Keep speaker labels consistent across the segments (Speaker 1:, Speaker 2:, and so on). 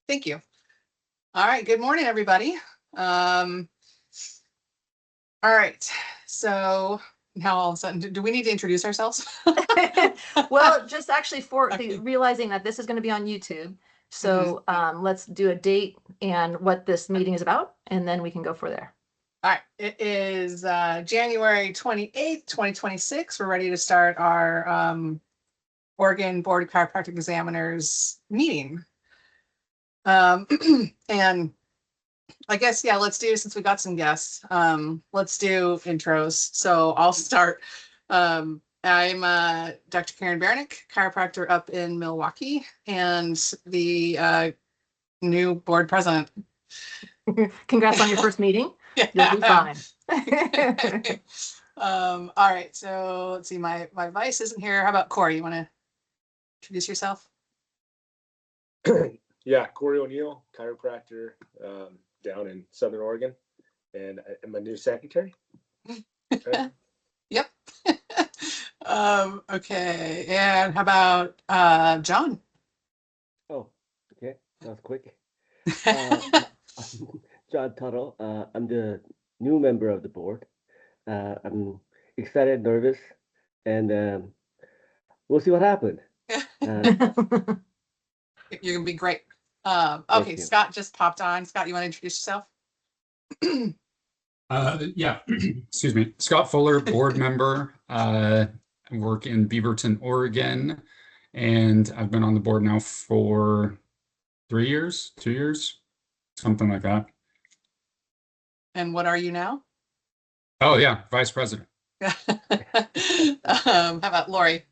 Speaker 1: Thank you. All right, good morning, everybody. All right, so now all of a sudden, do we need to introduce ourselves?
Speaker 2: Well, just actually
Speaker 1: Okay.
Speaker 2: realizing that this is going to be on YouTube. So let's do a date and what this meeting is about, and then we can go for there.
Speaker 1: All right, it is January 28th, 2026. We're ready to start our Oregon Board of Chiropractic Examiners meeting. And I guess, yeah, let's do, since we got some guests, let's do intros. So I'll start. I'm Dr. Karen Baranick, chiropractor up in Milwaukee, and the new board president.
Speaker 2: Congrats on your first meeting.
Speaker 1: Yeah.
Speaker 2: You'll be fine.
Speaker 1: All right, so let's see, my vice isn't here. How about Corey? You want to introduce yourself?
Speaker 3: Yeah, Corey O'Neill, chiropractor down in Southern Oregon, and I'm a new secretary. Okay.
Speaker 1: Yep. Okay, and how about John?
Speaker 4: Oh, okay, that was quick. John Tuttle. I'm the new member of the board. I'm excited, nervous, and we'll see what happens.
Speaker 1: You're gonna be great.
Speaker 4: Thank
Speaker 1: Okay,
Speaker 4: you.
Speaker 1: Scott just popped on. Scott, you want to introduce yourself?
Speaker 5: Yeah, excuse me. Scott Fuller, board member. I work in Beaverton, Oregon, and I've been on the board now for 3 years, 2 years, something like that.
Speaker 1: And what are you now?
Speaker 5: Oh yeah, vice president.
Speaker 1: How about Lori?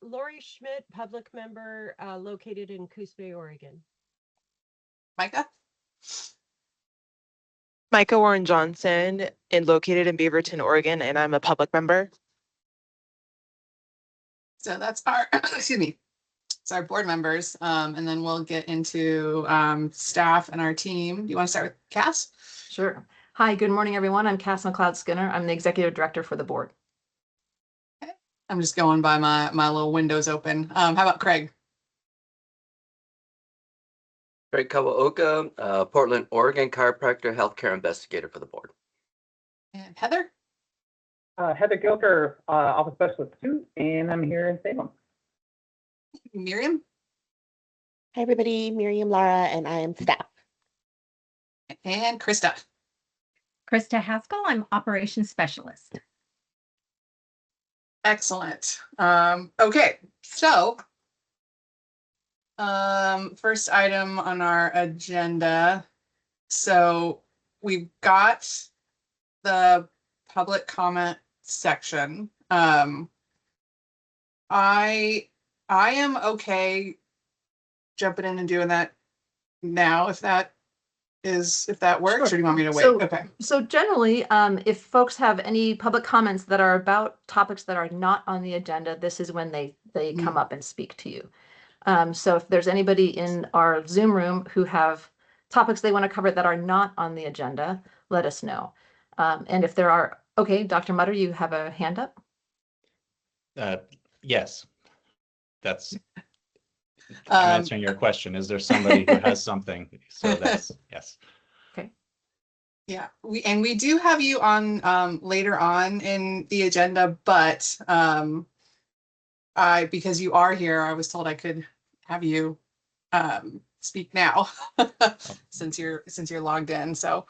Speaker 6: Lori Schmidt, public member, located in Coos Bay, Oregon.
Speaker 1: Micah?
Speaker 7: Micah Warren Johnson, located in Beaverton, Oregon, and I'm a public member.
Speaker 1: So that's our, excuse me, it's our board members. And then we'll get into staff and our team. Do you want to start with Cass?
Speaker 2: Sure. Hi, good morning, everyone. I'm Cass McLeod Skinner. I'm the executive director for the board.
Speaker 1: I'm just going by my little windows open. How about Craig?
Speaker 8: Craig Kawaoka, Portland, Oregon, chiropractor, healthcare investigator for the board.
Speaker 1: And Heather?
Speaker 9: Heather Gilker, Office Specialist 2, and I'm here in Salem.
Speaker 1: Miriam?
Speaker 10: Hi, everybody. Miriam Lara, and I am staff.
Speaker 1: And Krista?
Speaker 11: Krista Haskell. I'm operations specialist.
Speaker 1: Excellent. Okay, so first item on our agenda. So we've got the public comment section. I am okay jumping in and doing that now, if that works. Sure. Or do you want me to wait? Okay.
Speaker 2: So generally, if folks have any public comments that are about topics that are not on the agenda, this is when they come up and speak to you. So if there's anybody in our Zoom room who have topics they want to cover that are not on the agenda, let us know. And if there are, okay, Dr. Mutter, you have a hand up?
Speaker 12: Yes. That's I'm answering your question. Is there somebody who has something? So that's yes.
Speaker 2: Okay.
Speaker 1: Yeah, we do have you on later on in the agenda, but because you are here, I was told I could have you speak now since you're logged in. So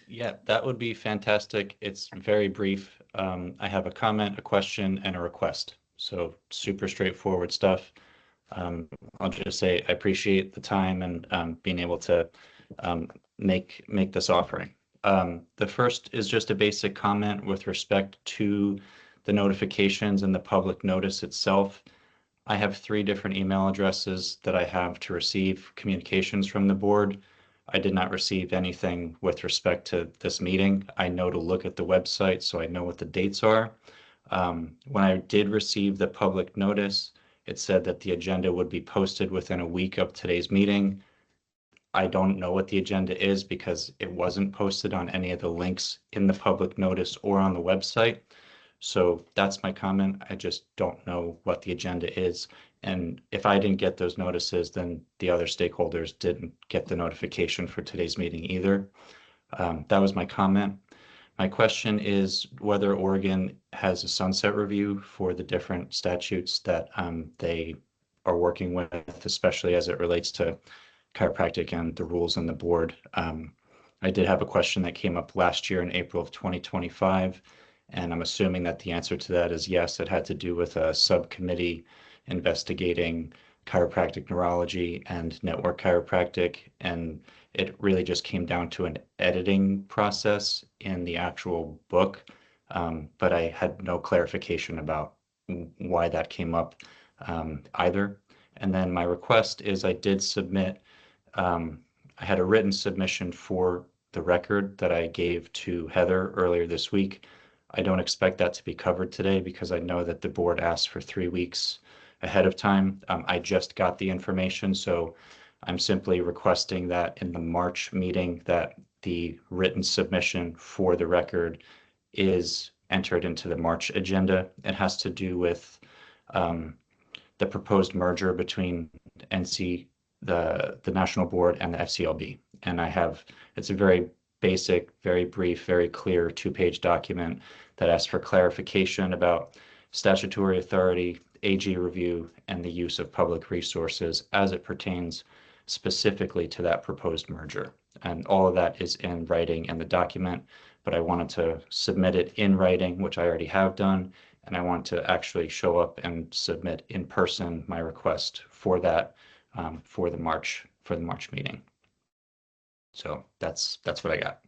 Speaker 12: yeah, that would be fantastic. It's very brief. I have a comment, a question, and a request. So super straightforward stuff. I'll just say I appreciate the time and being able to make this offering. The first is just a basic comment with respect to the notifications and the public notice itself. I have 3 different email addresses that I have to receive communications from the board. I did not receive anything with respect to this meeting. I know to look at the website, so I know what the dates are. When I did receive the public notice, it said that the agenda would be posted within a week of today's meeting. I don't know what the agenda is because it wasn't posted on any of the links in the public notice or on the website. So that's my comment. I just don't know what the agenda is. And if I didn't get those notices, then the other stakeholders didn't get the notification for today's meeting either. That was my comment. My question is whether Oregon has a sunset review for the different statutes that they are working with, especially as it relates to chiropractic and the rules on the board. I did have a question that came up last year in April of 2025, and I'm assuming that the answer to that is yes. It had to do with a subcommittee investigating chiropractic neurology and network chiropractic, and it really just came down to an editing process in the actual book, but I had no clarification about why that came up either. And then my request is I did submit, I had a written submission for the record that I gave to Heather earlier this week. I don't expect that to be covered today because I know that the board asked for 3 weeks ahead of time. I just got the information, so I'm simply requesting that in the March meeting that the written submission for the record is entered into the March agenda. It has to do with the proposed merger between NC, the National Board, and the FCLB. And it's a very basic, very brief, very clear 2-page document that asks for clarification about statutory authority, AG review, and the use of public resources as it pertains specifically to that proposed merger. And all of that is in writing in the document, but I wanted to submit it in writing, which I already have done, and I want to actually show up and submit in person my request for that for the March meeting. So that's what I got.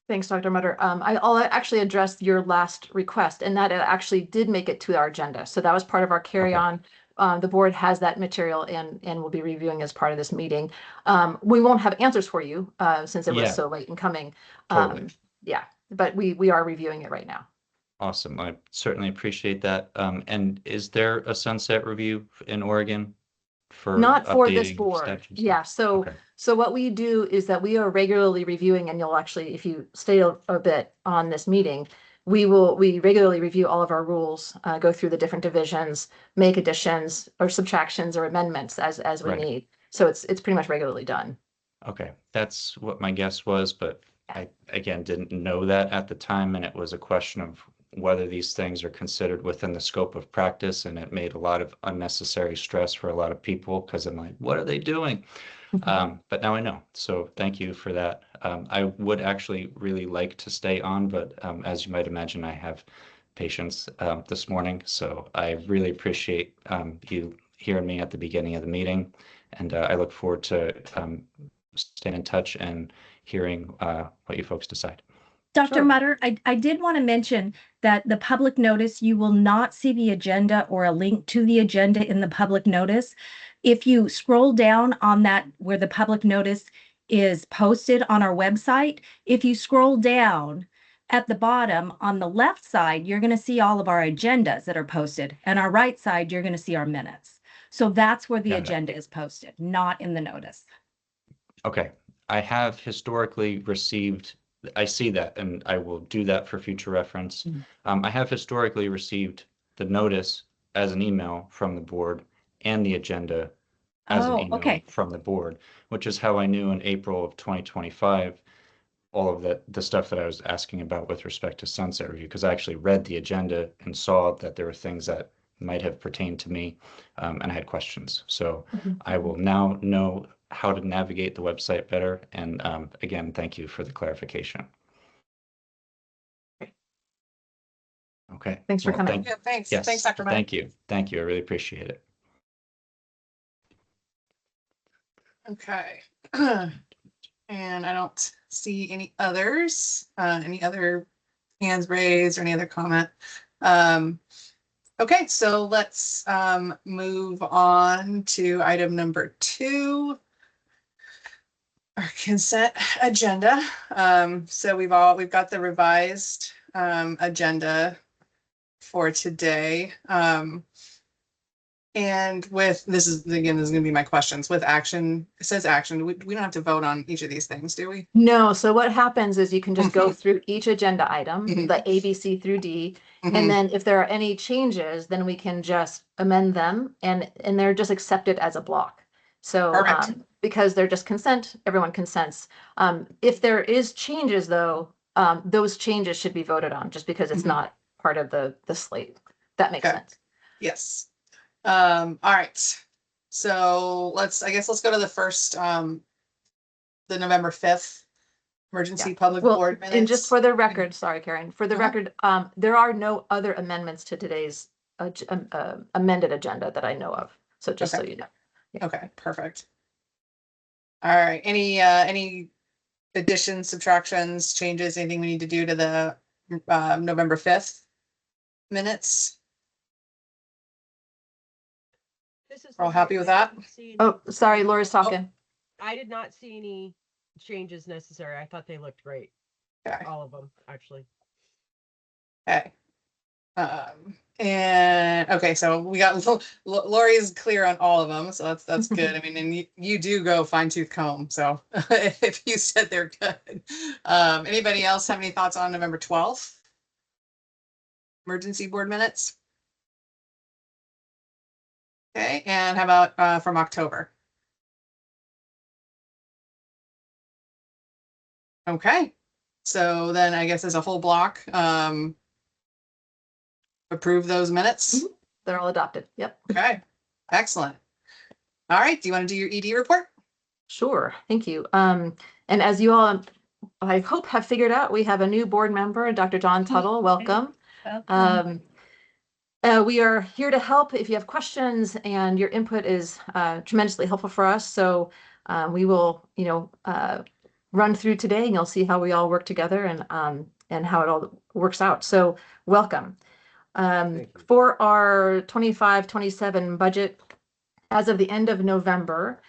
Speaker 2: Thanks, Dr. Mutter. I'll actually address your last request, and that it actually did make it to our agenda. So that was part of our carry-on. The board has that material and will be reviewing as part of this meeting. We won't have answers for you since it was so late in coming.
Speaker 12: Totally.
Speaker 2: Yeah, but we are reviewing it right now.
Speaker 12: Awesome. I certainly appreciate that. And is there a sunset review in Oregon for
Speaker 2: Not for this
Speaker 12: updating
Speaker 2: board.
Speaker 12: statutes?
Speaker 2: Yeah, so
Speaker 12: Okay.
Speaker 2: so what we do is that we are regularly reviewing, and you'll actually, if you stay a bit on this meeting, we regularly review all of our rules, go through the different divisions, make additions or subtractions or amendments as we
Speaker 12: Right.
Speaker 2: need. So it's pretty much regularly done.
Speaker 12: Okay, that's what my guess was, but I, again, didn't know that at the time, and it was a question of whether these things are considered within the scope of practice, and it made a lot of unnecessary stress for a lot of people, because I'm like, what are they doing? But now I know, so thank you for that. I would actually really like to stay on, but as you might imagine, I have patients this morning, so I really appreciate you hearing me at the beginning of the meeting, and I look forward to staying in touch and hearing what you folks decide.
Speaker 11: Dr.
Speaker 2: Sure.
Speaker 11: Mutter, I did want to mention that the public notice, you will not see the agenda or a link to the agenda in the public notice. If you scroll down on that where the public notice is posted on our website, if you scroll down at the bottom on the left side, you're going to see all of our agendas that are posted, and our right side, you're going to see our minutes. So that's where the
Speaker 12: Got it.
Speaker 11: agenda is posted, not in the notice.
Speaker 12: Okay, I have historically received, I see that, and I will do that for future reference. I have historically received the notice as an email from the board and the agenda as an
Speaker 11: Oh,
Speaker 12: email
Speaker 11: okay.
Speaker 12: from the board, which is how I knew in April of 2025 all of the stuff that I was asking about with respect to sunset review, because I actually read the agenda and saw that there were things that might have pertained to me, and I had questions. So I will now know how to navigate the website better. And again, thank you for the clarification. Okay.
Speaker 2: Thanks for coming.
Speaker 1: Yeah, thanks.
Speaker 12: Yes,
Speaker 1: Thanks, Dr. Mutter.
Speaker 12: thank you. Thank you. I really appreciate it.
Speaker 1: Okay. And I don't see any others, any other hands raised or any other comment. Okay, so let's move on to item number 2, our consent agenda. So we've got the revised agenda for today. And with, this is gonna be my questions, with action, it says action, we don't have to vote on each of these things, do we?
Speaker 2: No, so what happens is you can just go
Speaker 1: Mhm.
Speaker 2: through each agenda item,
Speaker 1: Mhm.
Speaker 2: the A, B, C through D.
Speaker 1: Mhm.
Speaker 2: And then if there are any changes, then we can just amend them and they're just accepted as a block. So,
Speaker 1: Perfect.
Speaker 2: because they're just consent, everyone consents. If there is changes though, those changes should be voted on just because it's
Speaker 1: Mhm.
Speaker 2: not part of the slate. That makes
Speaker 1: Okay.
Speaker 2: sense.
Speaker 1: Yes. All right. So I guess let's go to the first, the November 5th emergency
Speaker 2: Yeah.
Speaker 1: public
Speaker 2: Well,
Speaker 1: board
Speaker 2: and just
Speaker 1: minutes.
Speaker 2: for the record, sorry, Karen, for the
Speaker 1: Uh-huh.
Speaker 2: record, there are no other amendments to today's amended agenda that I know of. So just so
Speaker 1: Okay.
Speaker 2: you know.
Speaker 1: Okay, perfect. All right, any additions, subtractions, changes, anything we need to do to the November 5th minutes?
Speaker 6: This is
Speaker 1: We're all
Speaker 6: Lori.
Speaker 1: happy with
Speaker 6: I
Speaker 1: that?
Speaker 6: didn't see any-
Speaker 2: Oh, sorry, Laura's talking.
Speaker 6: I did not see any changes necessary. I thought they looked great.
Speaker 1: Okay.
Speaker 6: All of them, actually.
Speaker 1: Okay. And okay, so we got Lori's clear on all of them, so that's good. I mean, and you do go fine tooth comb, so if you said they're good. Anybody else have any thoughts on November 12th? Emergency board minutes? Okay, and how about from October? Okay, so then I guess as a whole block, approve those minutes.
Speaker 2: They're all adopted. Yep.
Speaker 1: Okay, excellent. All right, do you want to do your ED report?
Speaker 2: Sure. Thank you. And as you all, I hope, have figured out, we have a new board member, Dr. John Tuttle. Welcome. We are here to help if you have questions, and your input is tremendously helpful for us. So we will, run through today, and you'll see how we all work together and how it all works out. So welcome. For our 25-27 budget, as of the end of November,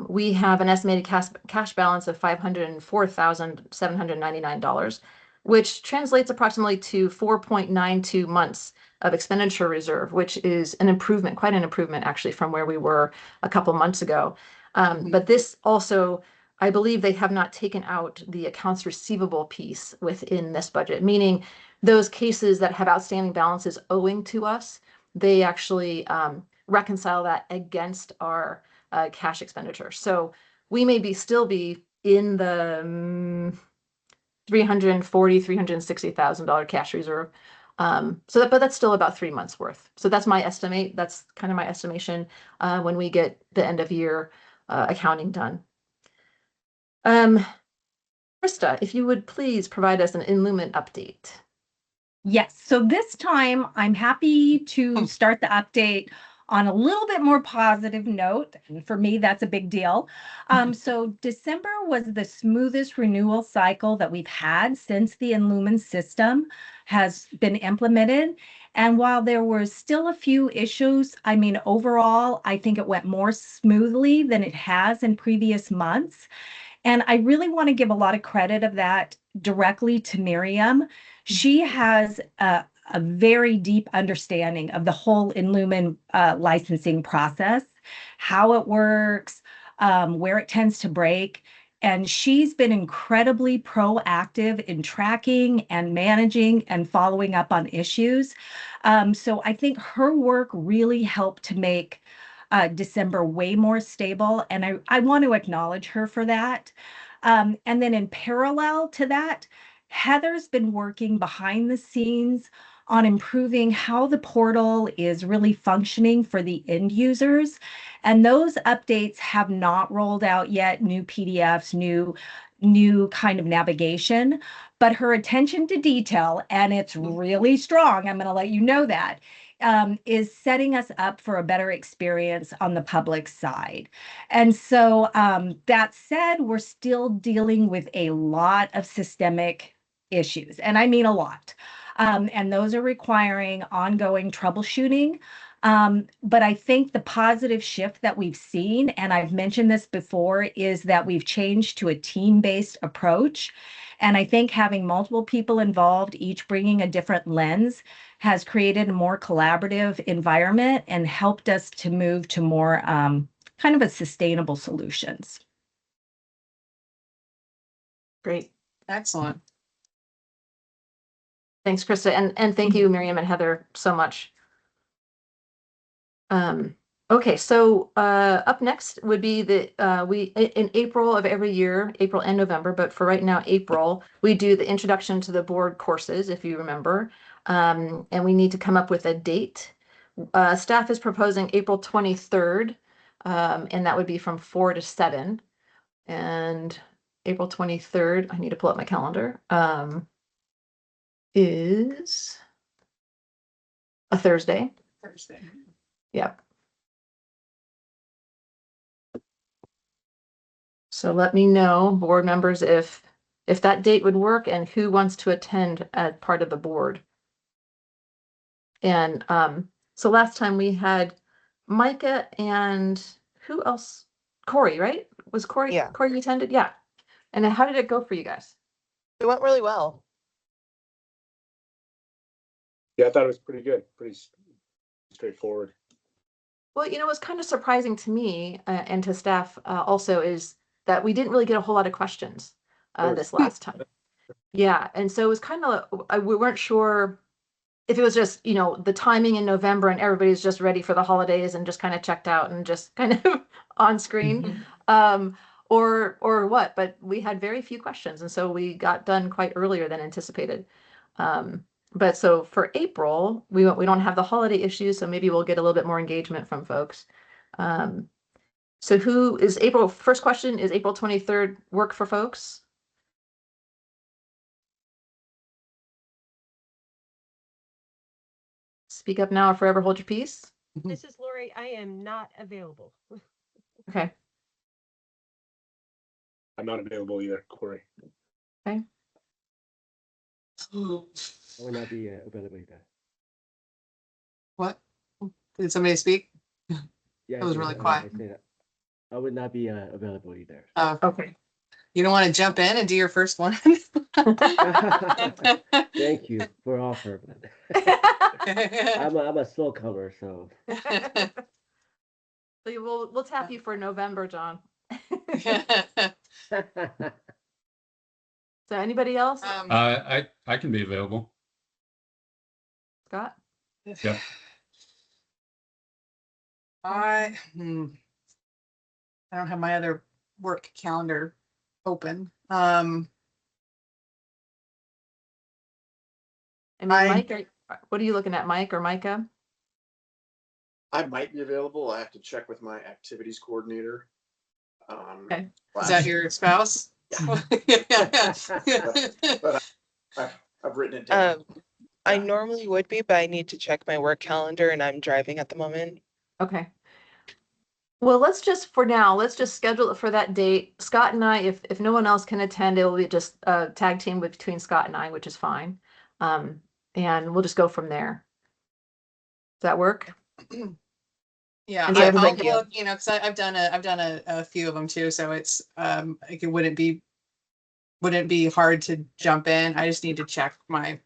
Speaker 2: we have an estimated cash balance of $504,799, which translates approximately to 4.92 months of expenditure reserve, which is an improvement, quite an improvement actually from where we were a couple months ago. But this also, I believe they have not taken out the accounts receivable piece within this budget, meaning those cases that have outstanding balances owing to us, they actually reconcile that against our cash expenditure. So we may still be in the $360,000 cash reserve. But that's still about 3 months worth. So that's my estimate. That's kind of my estimation when we get the end of year accounting done. Krista, if you would please provide us an Inlumen update.
Speaker 11: Yes, so this time I'm happy to start the update on a little bit more positive note. And for me, that's a big deal. So December was the smoothest renewal cycle that we've had since the Inlumen system has been implemented. And while there were still a few issues, I mean, overall, I think it went more smoothly than it has in previous months. And I really want to give a lot of credit of that directly to Miriam. She has a very deep understanding of the whole Inlumen licensing process, how it works, where it tends to break. And she's been incredibly proactive in tracking and managing and following up on issues. So I think her work really helped to make December way more stable. And I want to acknowledge her for that. And then in parallel to that, Heather's been working behind the scenes on improving how the portal is really functioning for the end users. And those updates have not rolled out yet, new PDFs, new kind of navigation, but her attention to detail, and it's really strong, I'm going to let you know that, is setting us up for a better experience on the public side. And so that said, we're still dealing with a lot of systemic issues, and I mean a lot. And those are requiring ongoing troubleshooting. But I think the positive shift that we've seen, and I've mentioned this before, is that we've changed to a team-based approach. And I think having multiple people involved, each bringing a different lens, has created a more collaborative environment and helped us to move to more kind of a sustainable solutions.
Speaker 2: Great.
Speaker 1: Excellent.
Speaker 2: Thanks, Krista. And thank you, Miriam and Heather, so much. Okay, so up next would be the in April of every year, April and November, but for right now, April, we do the introduction to the board courses, if you remember. And we need to come up with a date. Staff is proposing April 23rd, and that would be from 4 to 7. And April 23rd, I need to pull up my calendar, is a Thursday.
Speaker 1: Thursday.
Speaker 2: Yep. So let me know, board members, if that date would work and who wants to attend as part of the board. And so last time we had Micah and who else? Corey, right? Was Corey?
Speaker 7: Yeah.
Speaker 2: Corey attended? Yeah. And then how did it go for you guys?
Speaker 7: It went really well.
Speaker 3: Yeah, I thought it was pretty good, pretty straightforward.
Speaker 2: Well, you know, what's kind of surprising to me and to staff also is that we didn't really get a whole lot of questions this last time. Yeah, and so it was kind of, we weren't sure if it was just, you know, the timing in November and everybody's just ready for the holidays and just kind of checked out and just kind of on screen, or what. But we had very few questions, and so we got done quite earlier than anticipated. But so for April, we don't have the holiday issues, so maybe we'll get a little bit more engagement from folks. So who is April? First question, is April 23rd work for folks? Speak up now or forever hold your peace.
Speaker 6: This is Lori. I am not available.
Speaker 2: Okay.
Speaker 3: I'm not available either, Corey.
Speaker 2: Okay.
Speaker 4: I will not be available either.
Speaker 1: What? Did somebody speak?
Speaker 4: Yeah,
Speaker 1: That was really quiet.
Speaker 4: I said I would not be available either.
Speaker 1: Oh,
Speaker 2: Okay.
Speaker 1: you don't want to jump in and do your first one?
Speaker 4: Thank you for offer. I'm a slow comer, so.
Speaker 2: So we'll tap you for November, John. So anybody else?
Speaker 5: I can be available.
Speaker 2: Scott?
Speaker 5: Yeah.
Speaker 1: I don't have my other work calendar open.
Speaker 2: And Mike, what are you looking at, Mike or Micah?
Speaker 13: I might be available. I have to check with my activities coordinator.
Speaker 1: Okay. Is that your spouse?
Speaker 13: But I've written it down.
Speaker 7: I normally would be, but I need to check my work calendar and I'm driving at the moment.
Speaker 2: Okay. Well, let's just schedule it for that date. Scott and I, if no one else can attend, it will be just a tag team between Scott and I, which is fine. And we'll just go from there. Does that work?
Speaker 1: Yeah,
Speaker 2: And so
Speaker 1: I'll
Speaker 2: everybody-
Speaker 1: look, you know, because I've done a few of them too, so it's like it wouldn't be hard to jump in. I just need to check my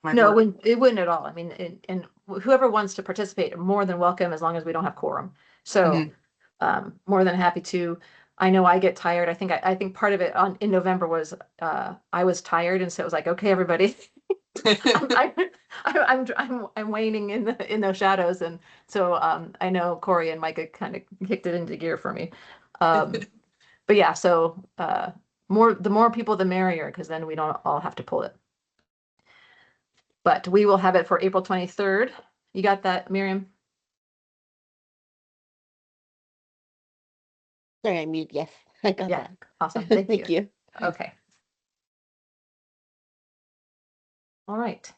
Speaker 2: No,
Speaker 1: work.
Speaker 2: it wouldn't at all. I mean, and whoever wants to participate, more than welcome, as long as we don't have quorum. So, more than happy to. I know I get tired. I think part of it in November was I was tired, and so it was like, okay, everybody, I'm waning in those shadows, and so I know Corey and Micah kind of kicked it into gear for me. But yeah, so the more people, the merrier, because then we don't all have to pull it. But we will have it for April 23rd. You got that, Miriam?
Speaker 10: Sorry, I muted. Yes, I got
Speaker 2: Yeah,
Speaker 10: that.
Speaker 2: awesome. Thank
Speaker 10: Thank you.
Speaker 2: Okay. All right.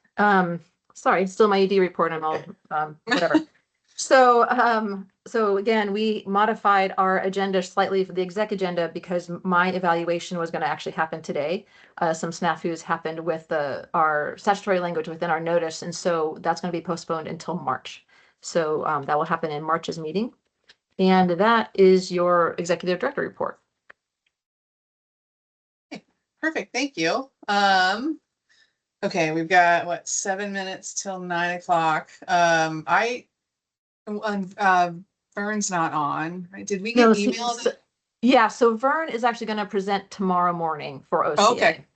Speaker 2: Sorry, still my ED report. I'm all whatever. So again, we modified our agenda slightly for the exec agenda because my evaluation was going to actually happen today. Some snafus happened with our statutory language within our notice, and so that's going to be postponed until March. So that will happen in March's meeting. And that is your executive director report.
Speaker 1: Perfect, thank you. Okay, we've got what, 7 minutes till 9 o'clock. Vern's not on, right? Did we get
Speaker 2: No,
Speaker 1: emailed?
Speaker 2: yeah, so Vern is actually going to present tomorrow morning for OCA.
Speaker 1: Oh, okay.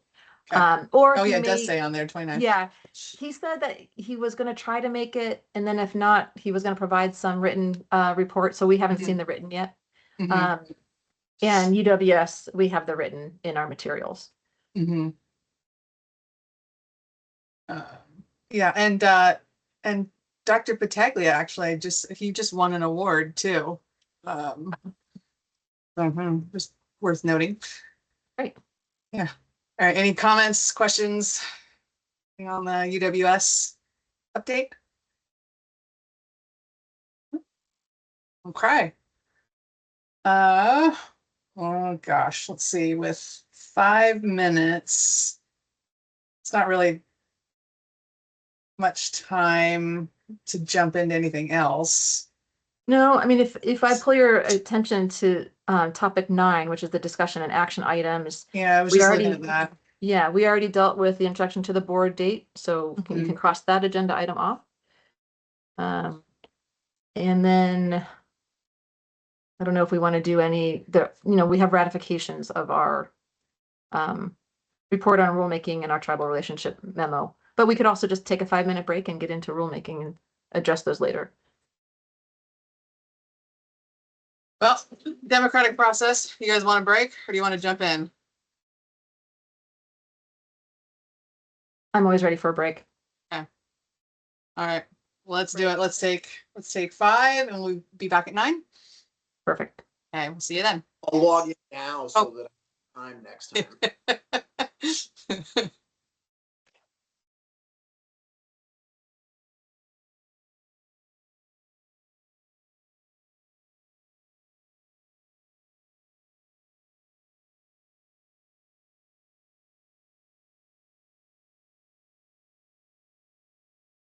Speaker 2: Or
Speaker 1: Oh
Speaker 2: he
Speaker 1: yeah, it does
Speaker 2: may-
Speaker 1: say on there 29.
Speaker 2: Yeah, he said that he was going to try to make it, and then if not, he was going to provide some written report. So we haven't
Speaker 1: Mhm.
Speaker 2: seen the written yet.
Speaker 1: Mhm.
Speaker 2: And UWS, we have the written in our materials.
Speaker 1: Mm-hmm. Yeah, and Dr. Pataglia actually he just won an award too. Just worth noting.
Speaker 2: Right.
Speaker 1: Yeah. All right. Any comments, questions on the UWS update? Okay. Oh gosh, let's see. With 5 minutes, it's not really much time to jump into anything else.
Speaker 2: No, I mean, if I pull your attention to topic 9, which is the discussion and action items.
Speaker 1: Yeah, I was
Speaker 2: we
Speaker 1: just
Speaker 2: already,
Speaker 1: looking at that.
Speaker 2: Yeah, we already dealt with the introduction to the board date, so you can cross that agenda item off. And then I don't know if we want to do we have ratifications of our report on rulemaking and our tribal relationship memo, but we could also just take a 5-minute break and get into rulemaking and address those later.
Speaker 1: Well, democratic process. You guys want a break or do you want to jump in?
Speaker 2: I'm always ready for a break.
Speaker 1: Okay. All right. Well, let's do it. Let's take 5 and we'll be back at 9.
Speaker 2: Perfect.
Speaker 1: Okay, we'll see you then.
Speaker 13: I'll log in now so that I have time next time.